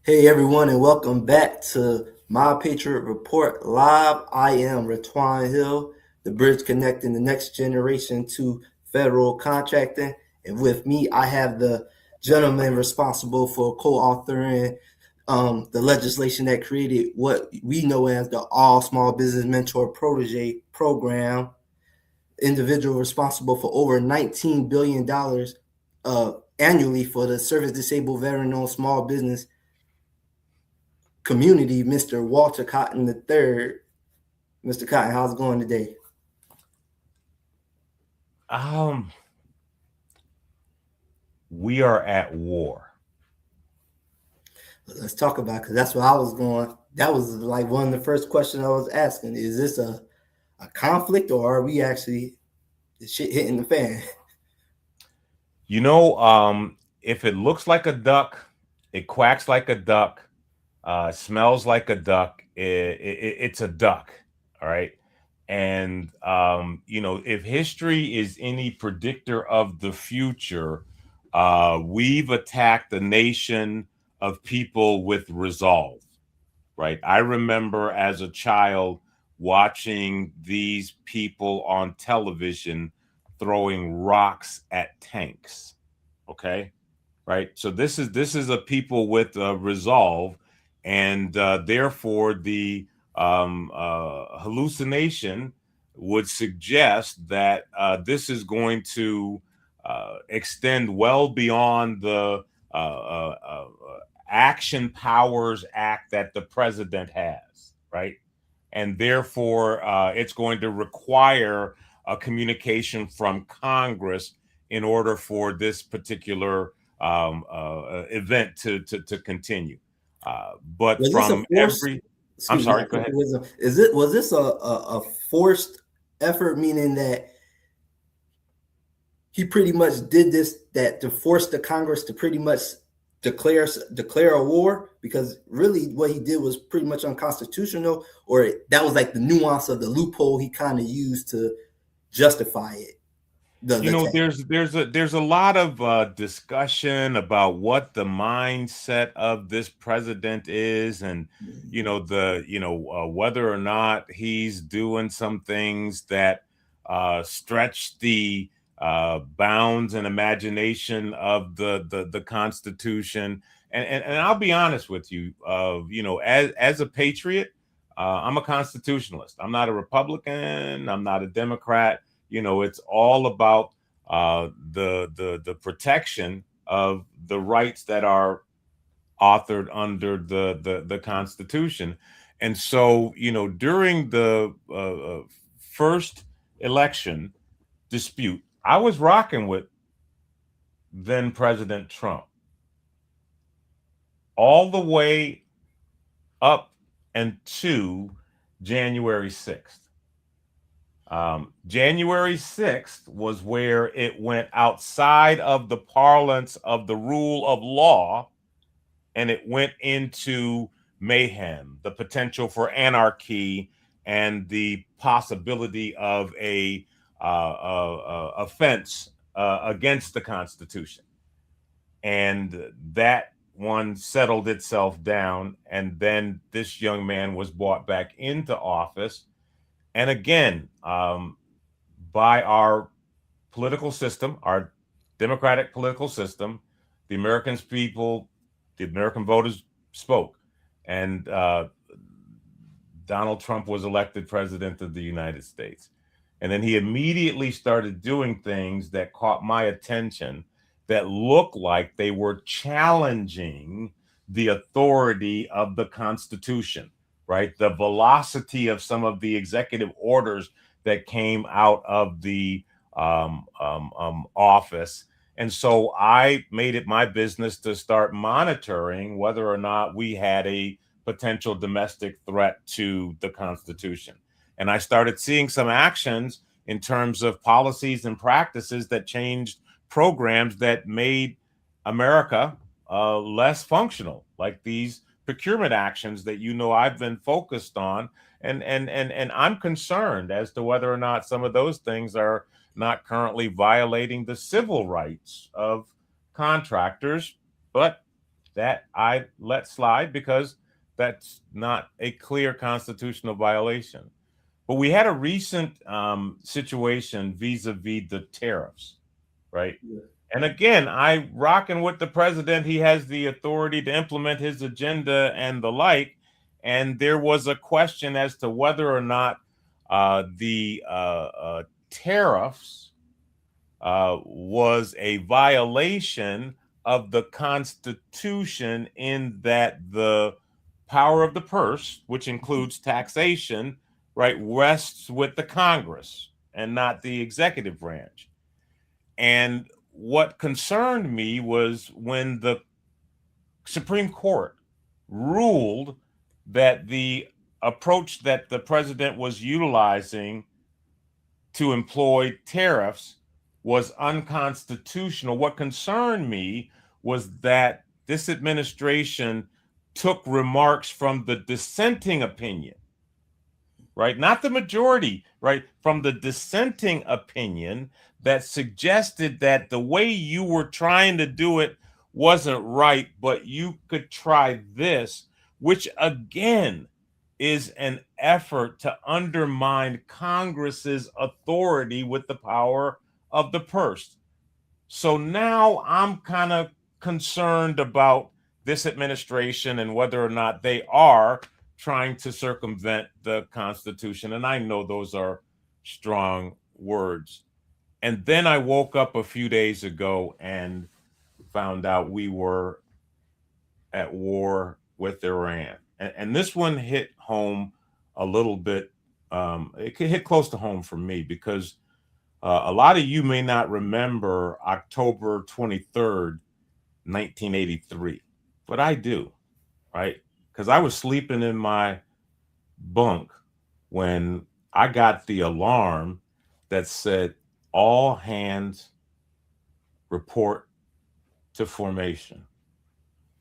Hey everyone, and welcome back to My Patriot Report Live. I am Ratwan Hill, the bridge connecting the next generation to federal contracting. And with me, I have the gentleman responsible for co-authoring the legislation that created what we know as the All Small Business Mentor Protege Program, individual responsible for over $19 billion annually for the service disabled veteran-owned small business community, Mr. Walter Cotton III. Mr. Cotton, how's it going today? Um, we are at war. Let's talk about because that's where I was going. That was like one of the first questions I was asking. Is this a conflict or are we actually the shit hitting the fan? If it looks like a duck, it quacks like a duck, smells like a duck, it's a duck. All right. And, if history is any predictor of the future, we've attacked a nation of people with resolve, right? I remember as a child watching these people on television throwing rocks at tanks. Okay, right. So this is a people with resolve, and therefore the hallucination would suggest that this is going to extend well beyond the Action Powers Act that the president has, right? And therefore, it's going to require a communication from Congress in order for this particular event to continue. But Was this a from forced? every, I'm Excuse me, sorry, I go think it ahead. was a. Is it was this a forced effort? Meaning that he pretty much did this that to force the Congress to pretty much declare a war because really what he did was pretty much unconstitutional, or that was like the nuance of the loophole he kind of used to justify it. The attack. There's a lot of discussion about what the mindset of this president is, and the whether or not he's doing some things that stretch the bounds and imagination of the Constitution. And I'll be honest with you, as a patriot, I'm a constitutionalist. I'm not a Republican. I'm not a Democrat. It's all about the protection of the rights that are authored under the Constitution. And so, during the first election dispute, I was rocking with then President Trump all the way up and to January 6th. January 6th was where it went outside of the parlance of the rule of law, and it went into mayhem, the potential for anarchy, and the possibility of a offense against the Constitution. And that one settled itself down, and then this young man was brought back into office, and again, by our political system, our democratic political system, the the American voters spoke, and Donald Trump was elected president of the United States. And then he immediately started doing things that caught my attention that looked like they were challenging the authority of the Constitution, right? The velocity of some of the executive orders that came out of the office. And so I made it my business to start monitoring whether or not we had a potential domestic threat to the Constitution. And I started seeing some actions in terms of policies and practices that changed programs that made America less functional, like these procurement actions that I've been focused on, and I'm concerned as to whether or not some of those things are not currently violating the civil rights of contractors. But that I let slide because that's not a clear constitutional violation. But we had a recent situation vis-a-vis the tariffs, right? Yeah. And again, I rocking with the president. He has the authority to implement his agenda and the like. And there was a question as to whether or not the tariffs was a violation of the Constitution, in that the power of the purse, which includes taxation, right, rests with the Congress and not the executive branch. And what concerned me was when the Supreme Court ruled that the approach that the president was utilizing to employ tariffs was unconstitutional. What concerned me was that this administration took remarks from the dissenting opinion, right? Not the majority, right? From the dissenting opinion that suggested that the way you were trying to do it wasn't right, but you could try this, which again is an effort to undermine Congress's authority with the power of the purse. So now I'm kind of concerned about this administration and whether or not they are trying to circumvent the Constitution. And I know those are strong words. And then I woke up a few days ago and found out we were at war with Iran. And this one hit home a little bit. It could hit close to home for me because a lot of you may not remember October 23rd, 1983, but I do, right? Because I was sleeping in my bunk when I got the alarm that said, all hands report to formation.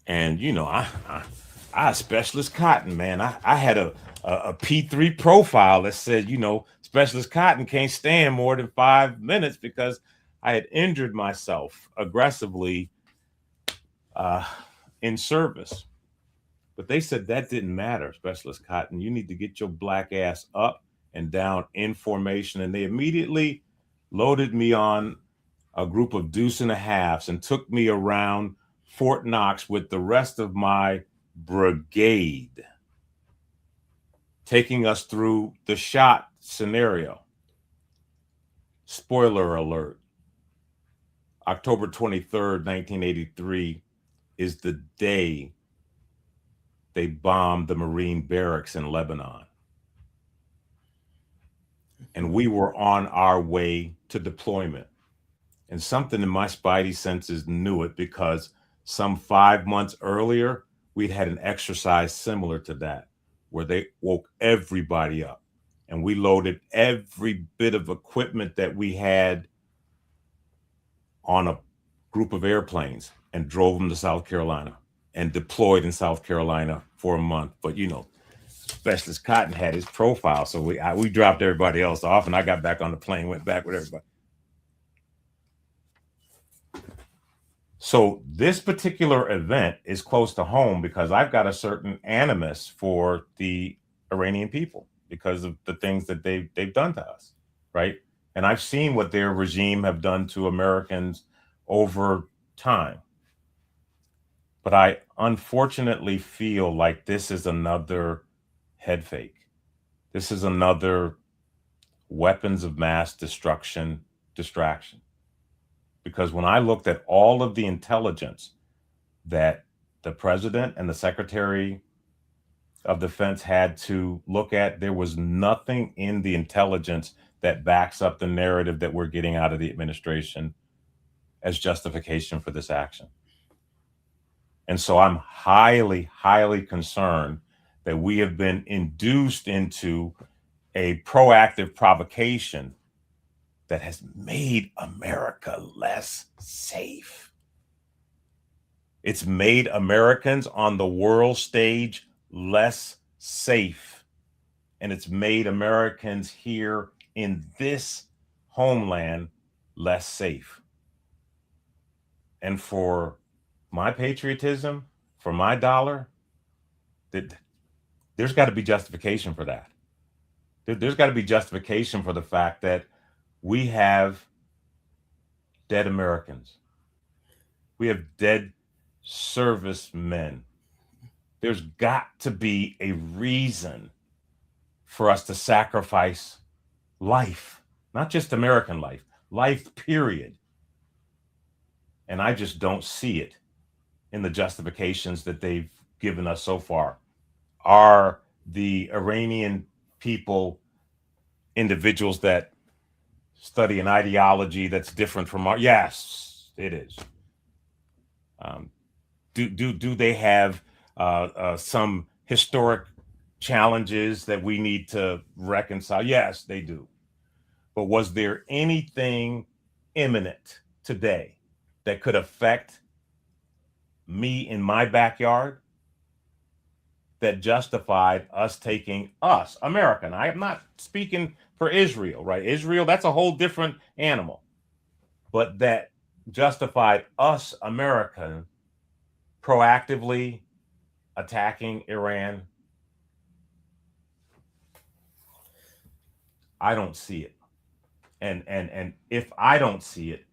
And, you know, I Specialist Cotton, man. I had a P3 profile that said, you know, Specialist Cotton can't stand more than 5 minutes because I had injured myself aggressively in service. But they said that didn't matter, Specialist Cotton. You need to get your black ass up and down in formation. And they immediately loaded me on a group of deuce and a halves and took me around Fort Knox with the rest of my brigade, taking us through the shot scenario. Spoiler alert, October 23rd, 1983 is the day they bombed the Marine barracks in Lebanon. And we were on our way to deployment. And something in my spidey senses knew it because some 5 months earlier, we'd had an exercise similar to that, where they woke everybody up. And we loaded every bit of equipment that we had on a group of airplanes and drove them to South Carolina and deployed in South Carolina for a month. But, you know, Specialist Cotton had his profile. So we dropped everybody else off and I got back on the plane, went back with everybody. So this particular event is close to home because I've got a certain animus for the Iranian people because of the things that they've done to us, right? And I've seen what their regime have done to Americans over time. But I unfortunately feel like this is another head fake. This is another weapons of mass destruction distraction. Because when I looked at all of the intelligence that the president and the secretary of defense had to look at, there was nothing in the intelligence that backs up the narrative that we're getting out of the administration as justification for this action. And so I'm highly, highly concerned that we have been induced into a proactive provocation that has made America less safe. It's made Americans on the world stage less safe. And it's made Americans here in this homeland less safe. And for my patriotism for my dollar, there's got to be justification for that. There's got to be justification for the fact that we have dead Americans. We have dead servicemen. There's got to be a reason for us to sacrifice life, not just American life, life period. And I just don't see it in the justifications that they've given us so far. Are the Iranian people individuals that study an ideology that's different from our? Yes, it is. Do they have some historic challenges that we need to reconcile? Yes, they do. But was there anything imminent today that could affect me in my backyard that justified us taking us, America? And I am not speaking for Israel, right? Israel, that's a whole different animal. But that justified us, America, proactively attacking Iran? I don't see it. And if I don't see it,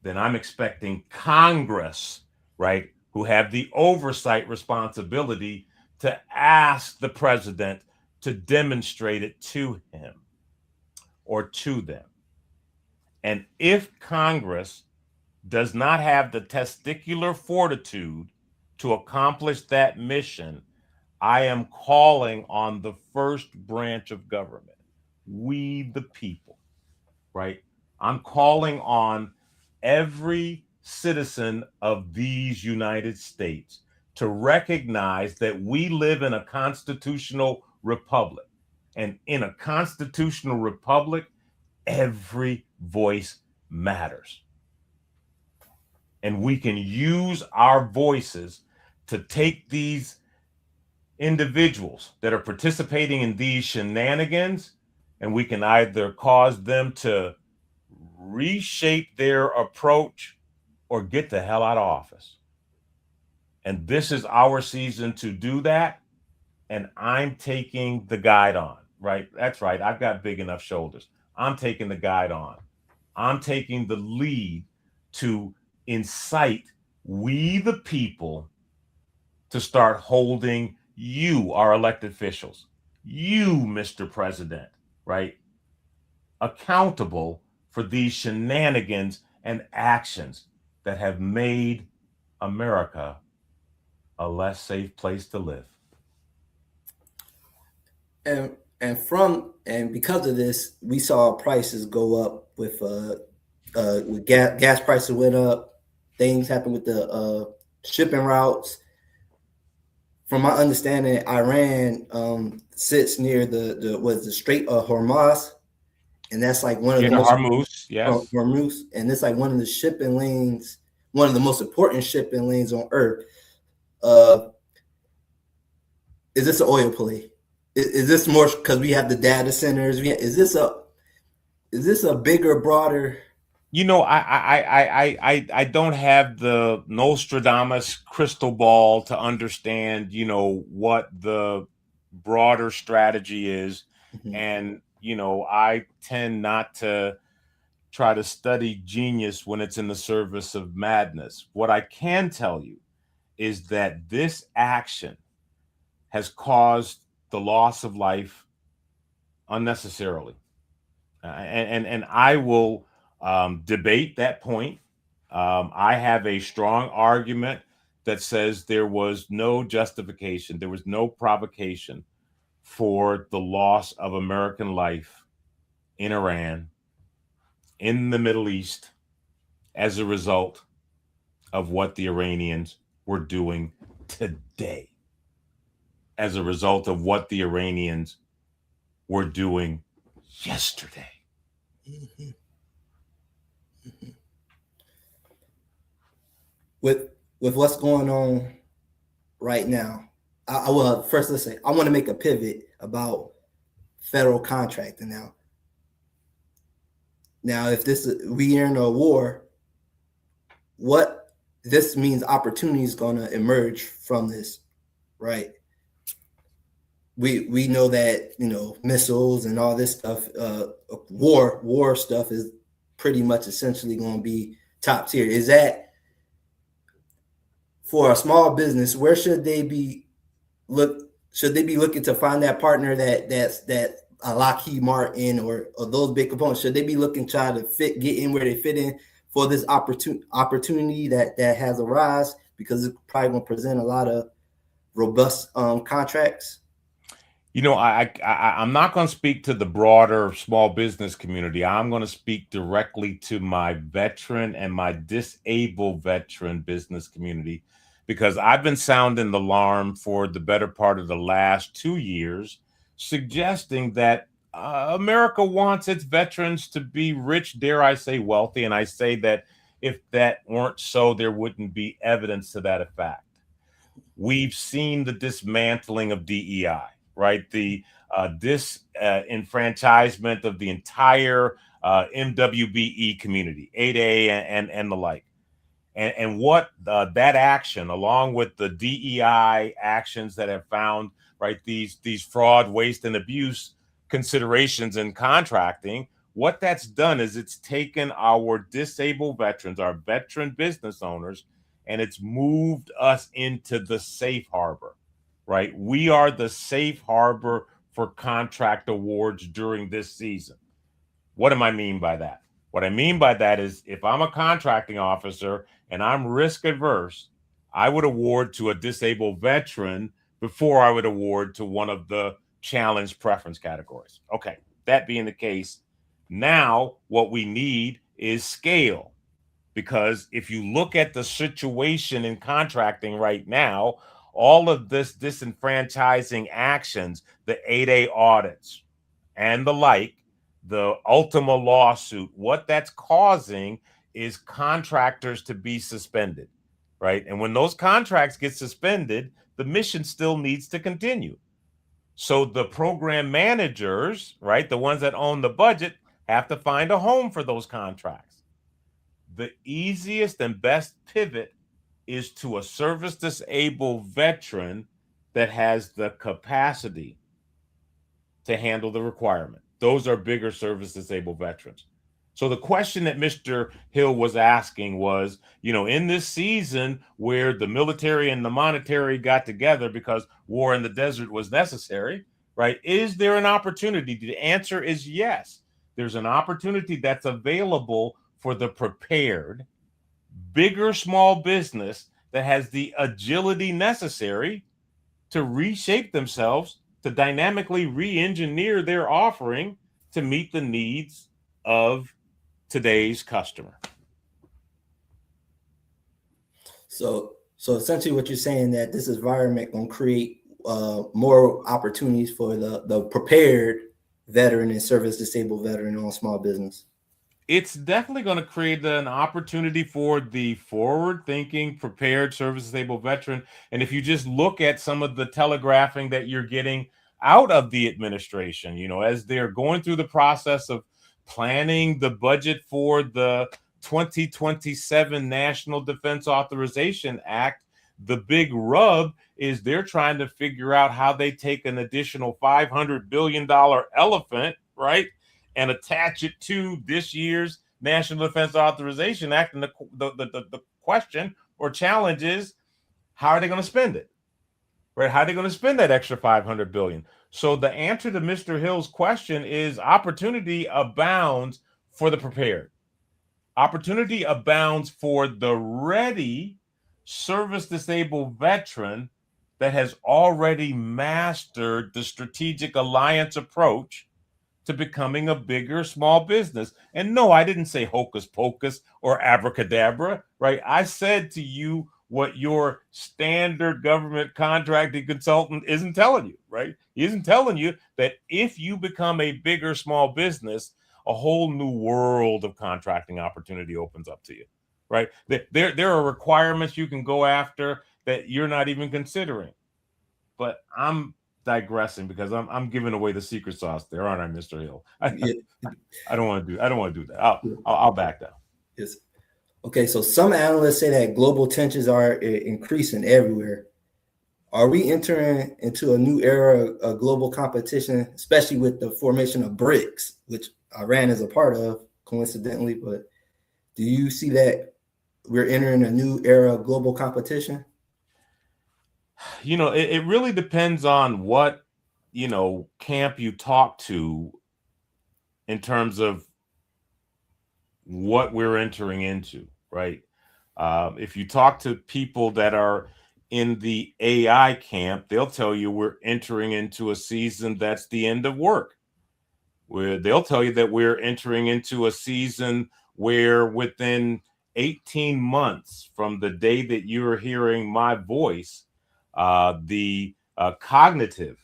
then I'm expecting Congress, right, who have the oversight responsibility, to ask the president to demonstrate it to him or to them. And if Congress does not have the testicular fortitude to accomplish that mission, I am calling on the first branch of government, we the people, right? I'm calling on every citizen of these United States to recognize that we live in a constitutional republic. And in a constitutional republic, every voice matters. And we can use our voices to take these individuals that are participating in these shenanigans, and we can either cause them to reshape their approach or get the hell out of office. And this is our season to do that. And I'm taking the guide on, right? That's right. I've got big enough shoulders. I'm taking the guide on. I'm taking the lead to incite we the people to start holding you, our elected officials, you, Mr. President, right, accountable for these shenanigans and actions that have made America a less safe place to live. And because of this, we saw prices go up with gas prices went up. Things happened with the shipping routes. From my understanding, Iran sits near the Strait of Hormuz, and that's like one of the most Hormuz, yes, Hormuz, and it's like one of the shipping lanes, one of the most important shipping lanes on Earth. Is this an oil play? Is this more because we have the data centers? Is this a bigger, broader? You know, I don't have the Nostradamus crystal ball to understand, you know, what the broader strategy is. Mm-hmm. And, you know, I tend not to try to study genius when it's in the service of madness. What I can tell you is that this action has caused the loss of life unnecessarily. And I will debate that point. I have a strong argument that says there was no justification, there was no provocation for the loss of American life in Iran, in the Middle East, as a result of what the Iranians were doing today, as a result of what the Iranians were doing yesterday. Mm-hmm. Mm-hmm. With what's going on right now, well, first let's say I want to make a pivot about federal contracting now. Now, if we are in a war, what this means opportunity is going to emerge from this, right? We know that missiles and all this stuff, war stuff is pretty much essentially going to be top tier. Is that for a small business? Where should they be look? Should they be looking to find that partner that a Lockheed Martin or those big components? Should they be looking to try to get in where they fit in for this opportunity that has arisen, because it's probably going to present a lot of robust contracts? I'm not going to speak to the broader small business community. I'm going to speak directly to my veteran and my disabled veteran business community, because I've been sounding the alarm for the better part of the last 2 years, suggesting that America wants its veterans to be rich, dare I say wealthy. And I say that if that weren't so, there wouldn't be evidence to that effect. We've seen the dismantling of DEI, right? The disenfranchisement of the entire MWBE community, 8A and the like. And what that action, along with the DEI actions that have found, right, these fraud, waste, and abuse considerations in contracting, what that's done is it's taken our disabled veterans, our veteran business owners, and it's moved us into the safe harbor, right? We are the safe harbor for contract awards during this season. What do I mean by that? What I mean by that is, if I'm a contracting officer and I'm risk adverse, I would award to a disabled veteran before I would award to one of the challenge preference categories. Okay, that being the case, now what we need is scale. Because if you look at the situation in contracting right now, all of this disenfranchising actions, the 8A audits and the like, the Ultima lawsuit, what that's causing is contractors to be suspended, right? And when those contracts get suspended, the mission still needs to continue. So the program managers, right, the ones that own the budget, have to find a home for those contracts. The easiest and best pivot is to a service disabled veteran that has the capacity to handle the requirement. Those are bigger service disabled veterans. So the question that Mr. Hill was asking was, in this season where the military and the monetary got together because war in the desert was necessary, right? Is there an opportunity? The answer is yes. There's an opportunity that's available for the prepared, bigger small business that has the agility necessary to reshape themselves, to dynamically re-engineer their offering to meet the needs of today's customer. So essentially what you're saying, that this environment going to create more opportunities for the prepared veteran and service disabled veteran on small business. It's definitely going to create an opportunity for the forward-thinking, prepared, service-disabled veteran. And if you just look at some of the telegraphing that you're getting out of the administration, as they're going through the process of planning the budget for the 2027 National Defense Authorization Act, the big rub is they're trying to figure out how they take an additional $500 billion elephant, right, and attach it to this year's National Defense Authorization Act. And the question or challenge is, how are they going to spend it? Right? How are they going to spend that extra $500 billion? So the answer to Mr. Hill's question is opportunity abounds for the prepared. Opportunity abounds for the ready service disabled veteran that has already mastered the strategic alliance approach to becoming a bigger small business. And no, I didn't say hocus pocus or abracadabra, right? I said to you what your standard government contracting consultant isn't telling you, right? He isn't telling you that if you become a bigger small business, a whole new world of contracting opportunity opens up to you, right? There are requirements you can go after that you're not even considering. But I'm digressing because I'm giving away the secret sauce there, aren't I, Mr. Hill? I don't want to do that. I'll back down. Yes. Okay, so some analysts say that global tensions are increasing everywhere. Are we entering into a new era of global competition, especially with the formation of BRICS, which Iran is a part of, coincidentally? But do you see that we're entering a new era of global competition? It really depends on what, camp you talk to in terms of what we're entering into, right? If you talk to people that are in the AI camp, they'll tell you we're entering into a season that's the end of work. Where they'll tell you that we're entering into a season where within 18 months from the day that you're hearing my voice, the cognitive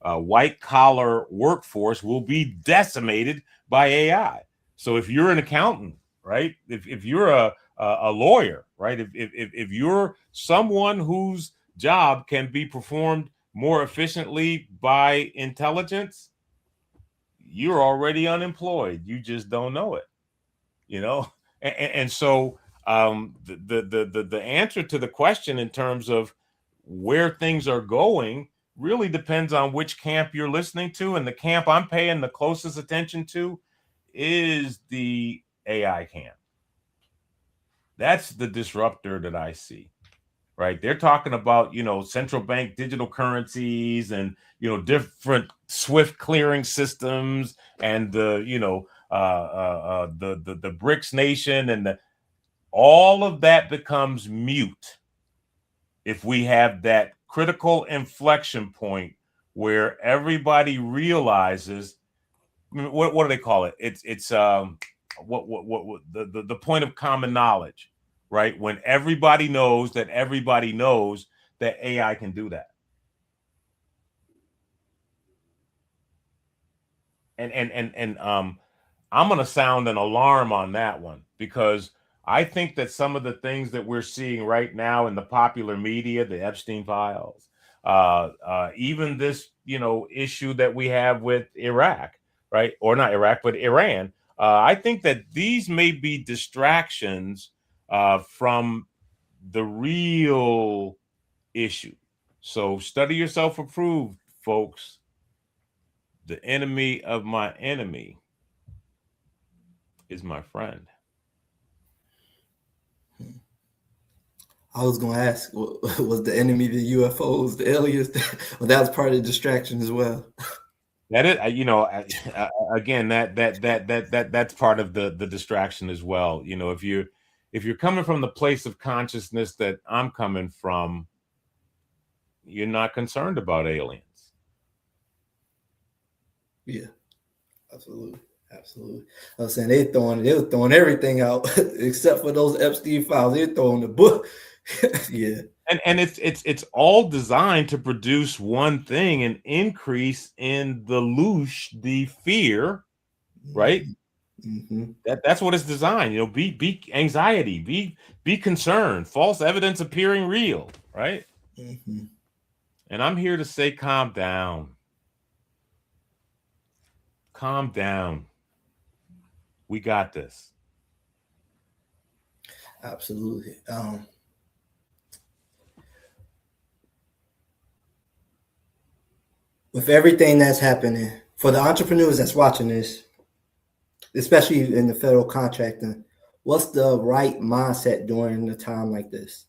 white collar workforce will be decimated by AI. So if you're an accountant, right? If you're a lawyer, right? If you're someone whose job can be performed more efficiently by intelligence, you're already unemployed. You just don't know it, you know? And so the answer to the question in terms of where things are going really depends on which camp you're listening to. And the camp I'm paying the closest attention to is the AI camp. That's the disruptor that I see. Right, they're talking about central bank digital currencies and different swift clearing systems and the BRICS nation and all of that becomes mute if we have that critical inflection point where everybody realizes what do they call it? It's what the point of common knowledge, right? When everybody knows that AI can do that. And I'm going to sound an alarm on that one because I think that some of the things that we're seeing right now in the popular media, the Epstein files, even this, issue that we have with Iraq, right? Or not Iraq, but Iran. I think that these may be distractions from the real issue. So study yourself approved, folks. The enemy of my enemy is my friend. I was going to ask, was the enemy the UFOs, the aliens? Well, that was part of the distraction as well. That is, again, that's part of the distraction as well. If you're coming from the place of consciousness that I'm coming from, you're not concerned about aliens. Yeah, absolutely. Absolutely. I was saying they were throwing everything out except for those Epstein files. They're throwing the book. Yeah. And it's all designed to produce one thing, an increase in the loosh, the fear, right? Mm-hmm. That's what it's designed. Be anxiety, be concerned, false evidence appearing real, right? Mm-hmm. And I'm here to say, calm down. Calm down. We got this. Absolutely. With everything that's happening, for the entrepreneurs that's watching this, especially in the federal contracting, what's the right mindset during a time like this?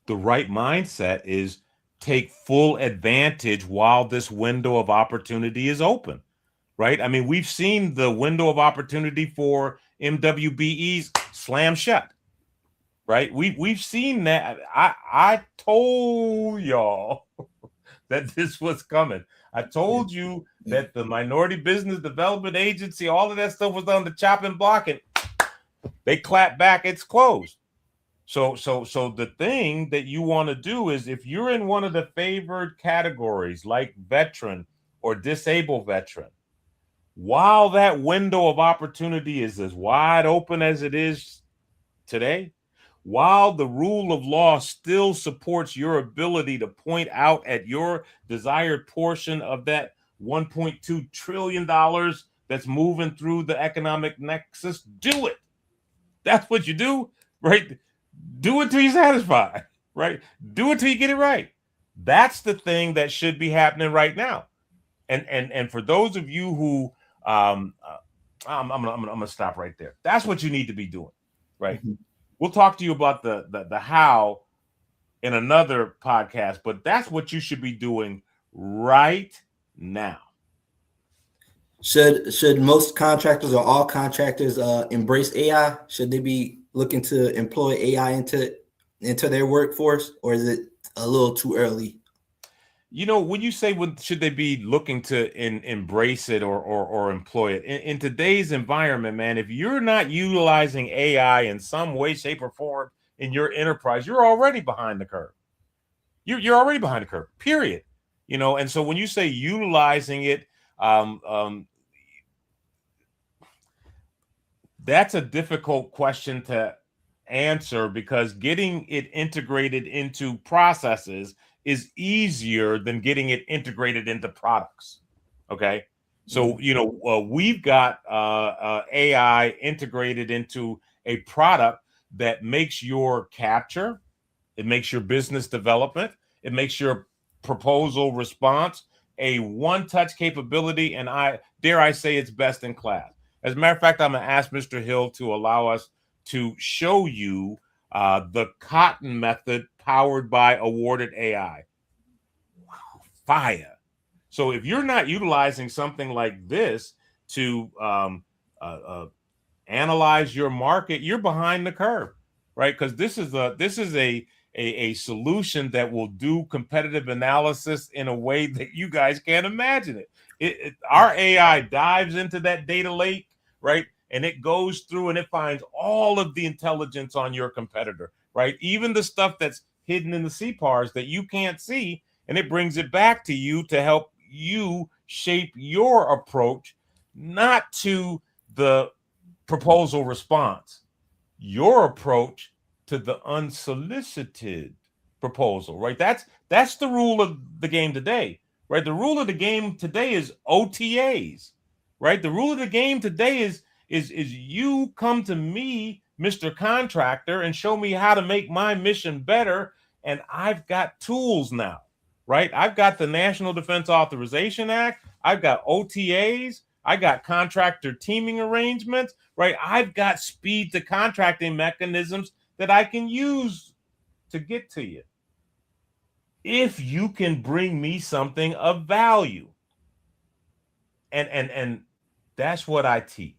The right mindset is take full advantage while this window of opportunity is open, right? I mean, we've seen the window of opportunity for MWBEs slam shut, right? We've seen that. I told y'all that this was coming. I told you that the Minority Business Development Agency, all of that stuff was on the chopping block, and they clapped back. It's closed. So the thing that you want to do is, if you're in one of the favored categories like veteran or disabled veteran, while that window of opportunity is as wide open as it is today, while the rule of law still supports your ability to point out at your desired portion of that $1.2 trillion that's moving through the economic nexus, do it. That's what you do, right? Do it till you're satisfied, right? Do it till you get it right. That's the thing that should be happening right now. And for those of you who I'm gonna stop right there. That's what you need to be doing, right? Mhm. We'll talk to you about the how in another podcast, but that's what you should be doing right now. Should most contractors or all contractors embrace AI? Should they be looking to employ AI into their workforce, or is it a little too early? You know, when you say when should they be looking to embrace it or employ it in today's environment, man, if you're not utilizing AI in some way, shape, or form in your enterprise, you're already behind the curve. You're already behind the curve, period. You know, and so when you say utilizing it, um, um, that's a difficult question to answer because getting it integrated into processes is easier than getting it integrated into products. Okay. So, Mm. we've got AI integrated into a product that makes your capture, it makes your business development, it makes your proposal response a one touch capability. And I dare I say it's best in class. As a matter of fact, I'm going to ask Mr. Hill to allow us to show you the cotton method powered by awarded AI. Wow, fire. So if you're not utilizing something like this to uh, uh, analyze your market, you're behind the curve, right? Because this is a solution that will do competitive analysis in a way that you guys can't imagine it. Our AI dives into that data lake, right? And it goes through and it finds all of the intelligence on your competitor, right? Even the stuff that's hidden in the CPARs that you can't see, and it brings it back to you to help you shape your approach, not to the proposal response, your approach to the unsolicited proposal, right? That's the rule of the game today, right? The rule of the game today is OTAs, right? The rule of the game today is you come to me, Mr. Contractor, and show me how to make my mission better, and I've got tools now, right? I've got the National Defense Authorization Act, I've got OTAs, I got contractor teaming arrangements, right? I've got speed to contracting mechanisms that I can use to get to you. If you can bring me something of value. And that's what I teach.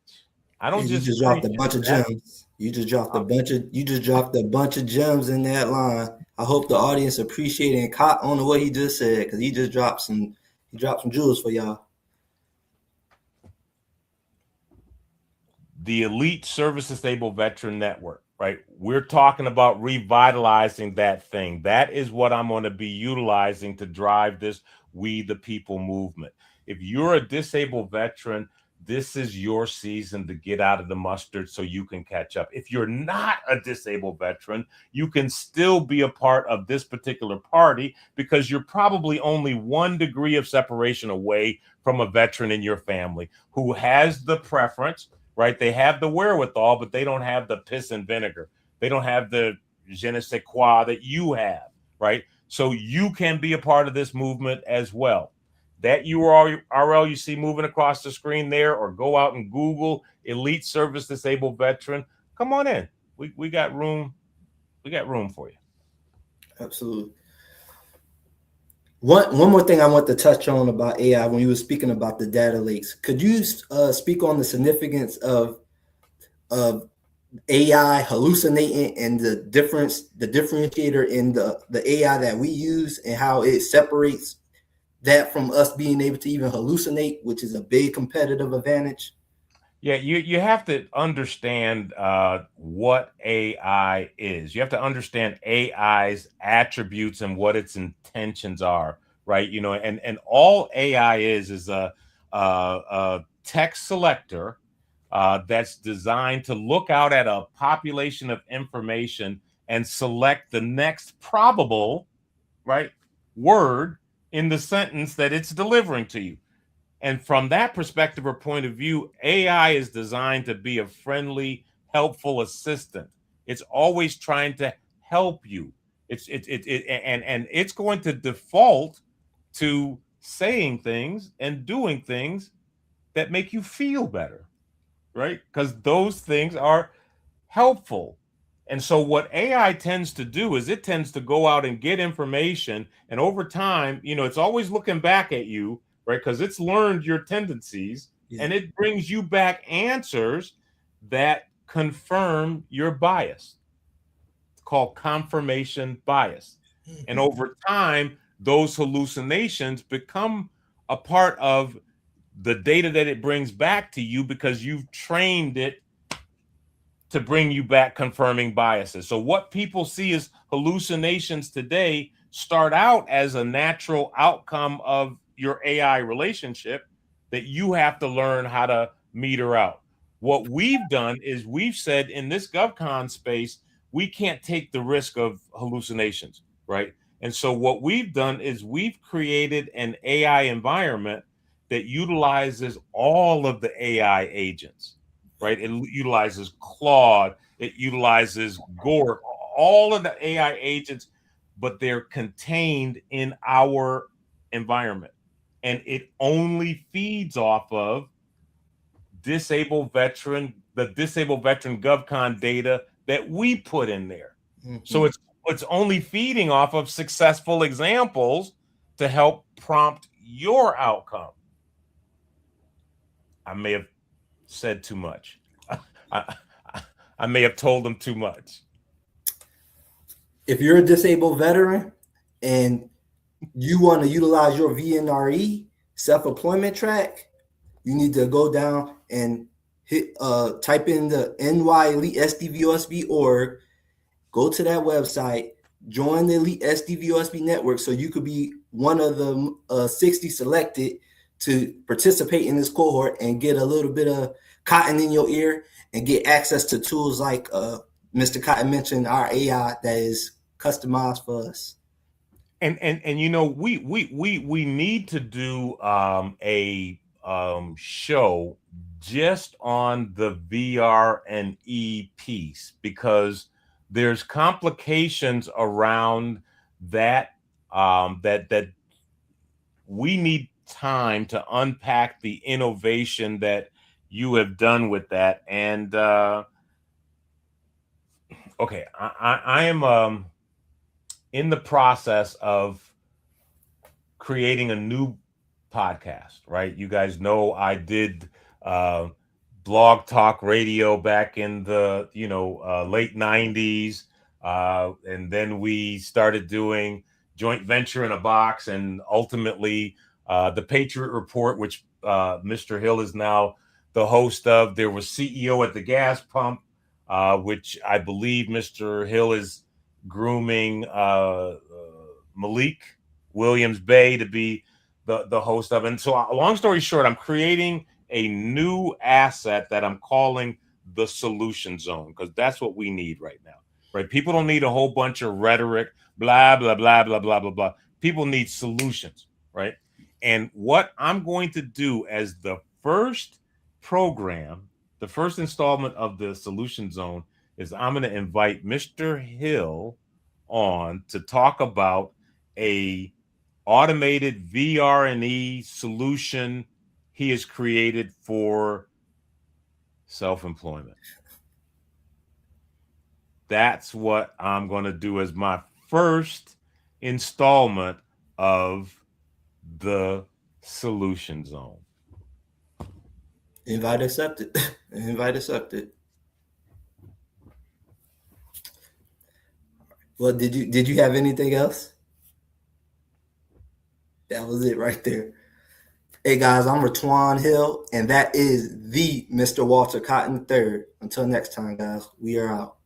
I don't And you just just dropped preach a it. bunch of gems. You just dropped a bunch of gems in that line. I hope the audience appreciate and caught on to what he just said, because he dropped some jewels for y'all. The Elite Service Disabled Veteran Network, right? We're talking about revitalizing that thing. That is what I'm going to be utilizing to drive this We the People movement. If you're a disabled veteran, this is your season to get out of the mustard so you can catch up. If you're not a disabled veteran, you can still be a part of this particular party because you're probably only 1 degree of separation away from a veteran in your family who has the preference, right? They have the wherewithal, but they don't have the piss and vinegar. They don't have the je ne sais quoi that you have, right? So you can be a part of this movement as well. That URL you see moving across the screen there, or go out and Google Elite Service Disabled Veteran. Come on in. We got room. We got room for you. Absolutely. One more thing I want to touch on about AI when you were speaking about the data lakes. Could you speak on the significance of AI hallucinating and the differentiator in the AI that we use and how it separates that from us being able to even hallucinate, which is a big competitive advantage? Yeah, you have to understand what AI is. You have to understand AI's attributes and what its intentions are, right? And all AI is a text selector that's designed to look out at a population of information and select the next probable, right, word in the sentence that it's delivering to you. And from that perspective or point of view, AI is designed to be a friendly helpful assistant. It's always trying to help you. And it's going to default to saying things and doing things that make you feel better, right? Because those things are helpful. And so what AI tends to do is it tends to go out and get information, and over time, it's always looking back at you, right? Because it's learned your tendencies, and it brings you back answers that confirm your bias. It's called confirmation bias. And over time, those hallucinations become a part of the data that it brings back to you because you've trained it to bring you back confirming biases. So what people see as hallucinations today start out as a natural outcome of your AI relationship that you have to learn how to meter out. What we've done is we've said in this GovCon space, we can't take the risk of hallucinations, right? And so what we've done is we've created an AI environment that utilizes all of the AI agents, right? It utilizes Claude, it utilizes Gork, all of the AI agents, but they're contained in our environment. And it only feeds off of the disabled veteran GovCon data that we put in there. So it's only feeding off of successful examples to help prompt your outcome. I may have said too much. I may have told them too much. If you're a disabled veteran and you want to utilize your VNRE self-employment track, you need to go down and type in the NY Elite SDVOSB org, go to that website, join the Elite SDVOSB network so you could be one of the 60 selected to participate in this cohort and get a little bit of cotton in your ear and get access to tools like Mr. Cotton mentioned, our AI that is customized for us. And we need to do a show just on the VR and E piece because there's complications around that that we need time to unpack the innovation that you have done with that. And okay, I am in the process of creating a new podcast, right? You guys know I did blog talk radio back in the late 90s, and then we started doing joint venture in a box, and ultimately the Patriot Report, which Mr. Hill is now the host of. There was CEO at the Gas Pump, which I believe Mr. Hill is grooming Malik Williams Bay to be the host of. And so long story short, I'm creating a new asset that I'm calling the Solution Zone, because that's what we need right now, right? People don't need a whole bunch of rhetoric, blah, blah, blah, blah, blah, blah, blah. People need solutions, right? And what I'm going to do as the first program, the first installment of the Solution Zone, is I'm going to invite Mr. Hill on to talk about a automated VR&E solution he has created for self-employment. That's what I'm going to do as my first installment of the Solution Zone. Invite accepted. Invite accepted. Well, did you have anything else? That was it right there. Hey guys, I'm Ratwan Hill, and that is the Mr. Walter Cotton III. Until next time, guys, we are out.